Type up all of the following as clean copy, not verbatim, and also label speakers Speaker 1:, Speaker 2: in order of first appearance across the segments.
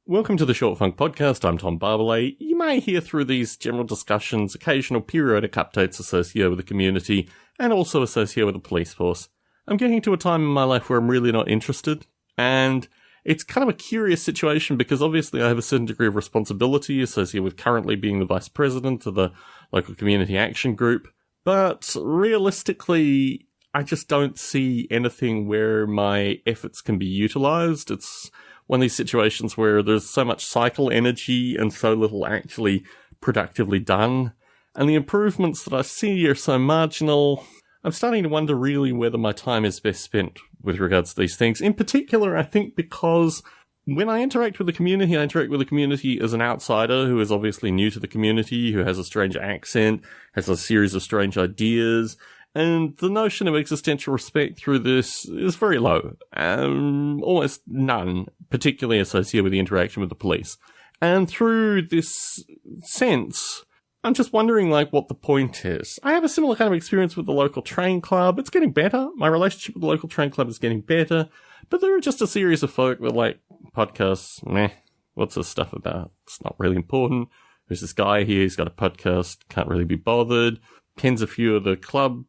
Speaker 1: Welcome to the Short Funk Podcast. I'm Tom Barbalet. You may hear through these general discussions occasional periodic updates associated with the community and also associated with the police force. I'm getting to a time in my life where I'm really not interested, and it's kind of a curious situation because obviously I have a certain degree of responsibility associated with currently being the vice president of the local community action group, but realistically, I just don't see anything where my efforts can be utilized. It's one of these situations where there's so much cycle energy and so little actually productively done. And the improvements that I see are so marginal. I'm starting to wonder really whether my time is best spent with regards to these things. In particular, I think because when I interact with the community, I interact with the community as an outsider who is obviously new to the community, who has a strange accent, has a series of strange ideas. And the notion of existential respect through this is very low, almost none, particularly associated with the interaction with the police. And through this sense, I'm just wondering, what the point is. I have a similar kind of experience with the local train club. It's getting better. My relationship with the local train club is getting better. But there are just a series of folk that podcasts, meh, what's this stuff about? It's not really important. There's this guy here, he's got a podcast, can't really be bothered. Kens a few of the club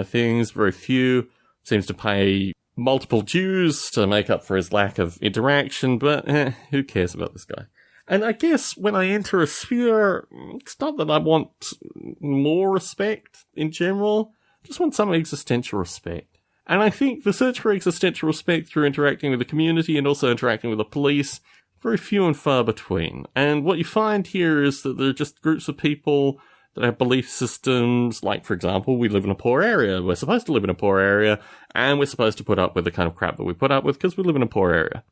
Speaker 1: things, very few, seems to pay multiple dues to make up for his lack of interaction, but who cares about this guy? And I guess when I enter a sphere, it's not that I want more respect in general, I just want some existential respect. And I think the search for existential respect through interacting with the community and also interacting with the police, very few and far between. And what you find here is that there are just groups of people that have belief systems, for example, we live in a poor area, we're supposed to live in a poor area, and we're supposed to put up with the kind of crap that we put up with because we live in a poor area.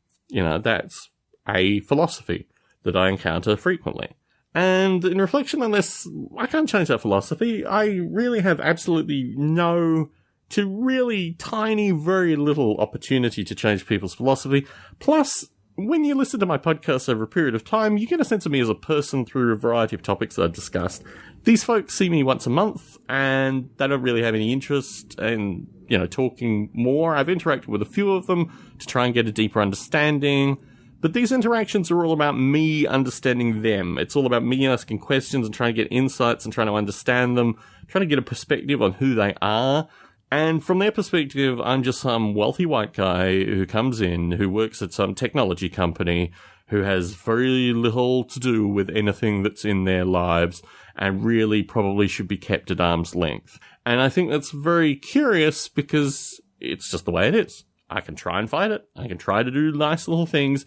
Speaker 1: That's a philosophy that I encounter frequently. And in reflection on this, I can't change that philosophy. I really have absolutely no to really tiny, very little opportunity to change people's philosophy. Plus, when you listen to my podcast over a period of time, you get a sense of me as a person through a variety of topics that I've discussed. These folks see me once a month, and they don't really have any interest in, talking more. I've interacted with a few of them to try and get a deeper understanding, but these interactions are all about me understanding them. It's all about me asking questions and trying to get insights and trying to understand them, trying to get a perspective on who they are. And from their perspective, I'm just some wealthy white guy who comes in, who works at some technology company, who has very little to do with anything that's in their lives, and really probably should be kept at arm's length. And I think that's very curious because it's just the way it is. I can try and fight it. I can try to do nice little things.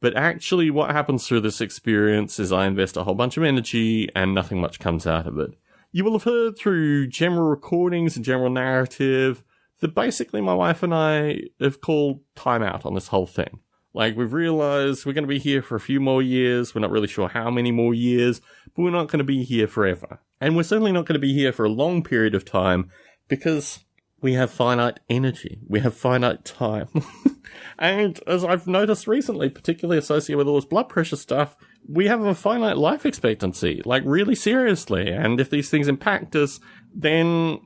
Speaker 1: But actually what happens through this experience is I invest a whole bunch of energy and nothing much comes out of it. You will have heard through general recordings and general narrative that basically my wife and I have called time out on this whole thing. We've realized we're going to be here for a few more years. We're not really sure how many more years, but we're not going to be here forever. And we're certainly not going to be here for a long period of time because we have finite energy. We have finite time. And as I've noticed recently, particularly associated with all this blood pressure stuff, we have a finite life expectancy, really seriously. And if these things impact us, then,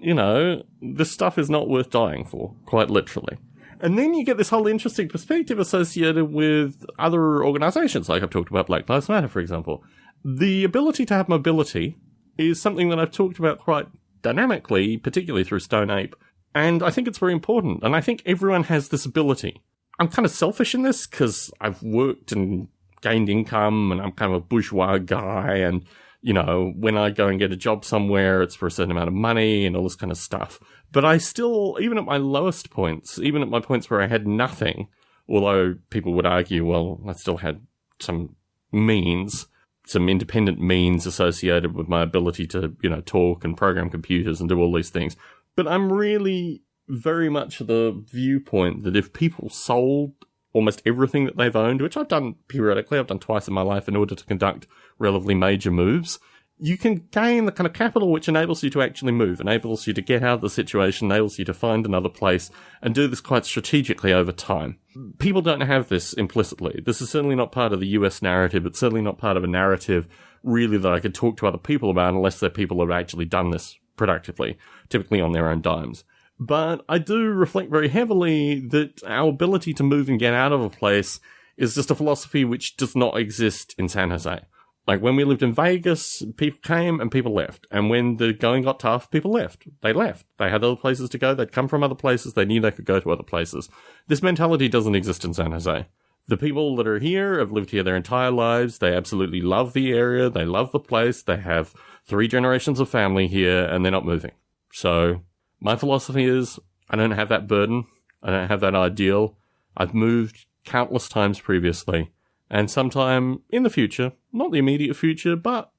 Speaker 1: this stuff is not worth dying for, quite literally. And then you get this whole interesting perspective associated with other organizations, like I've talked about Black Lives Matter, for example. The ability to have mobility is something that I've talked about quite dynamically, particularly through Stone Ape. And I think it's very important. And I think everyone has this ability. I'm kind of selfish in this because I've worked and gained income and I'm kind of a bourgeois guy. And, when I go and get a job somewhere, it's for a certain amount of money and all this kind of stuff. But I still, even at my lowest points, even at my points where I had nothing, although people would argue, well, I still had some means, some independent means associated with my ability to, talk and program computers and do all these things. But I'm really very much the viewpoint that if people sold almost everything that they've owned, which I've done periodically, I've done twice in my life in order to conduct relatively major moves, you can gain the kind of capital which enables you to actually move, enables you to get out of the situation, enables you to find another place, and do this quite strategically over time. People don't have this implicitly. This is certainly not part of the US narrative. It's certainly not part of a narrative, really, that I could talk to other people about unless they're people who have actually done this productively, typically on their own dimes. But I do reflect very heavily that our ability to move and get out of a place is just a philosophy which does not exist in San Jose. Like, when we lived in Vegas, people came and people left. And when the going got tough, people left. They left. They had other places to go. They'd come from other places. They knew they could go to other places. This mentality doesn't exist in San Jose. The people that are here have lived here their entire lives. They absolutely love the area. They love the place. They have 3 generations of family here, and they're not moving. So my philosophy is, I don't have that burden. I don't have that ideal. I've moved countless times previously. And sometime in the future, not the immediate future, but,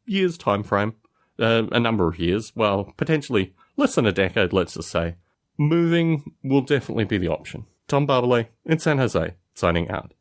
Speaker 1: years time frame, a number of years, well, potentially less than a decade, let's just say, moving will definitely be the option. Tom Barbalet in San Jose, signing out.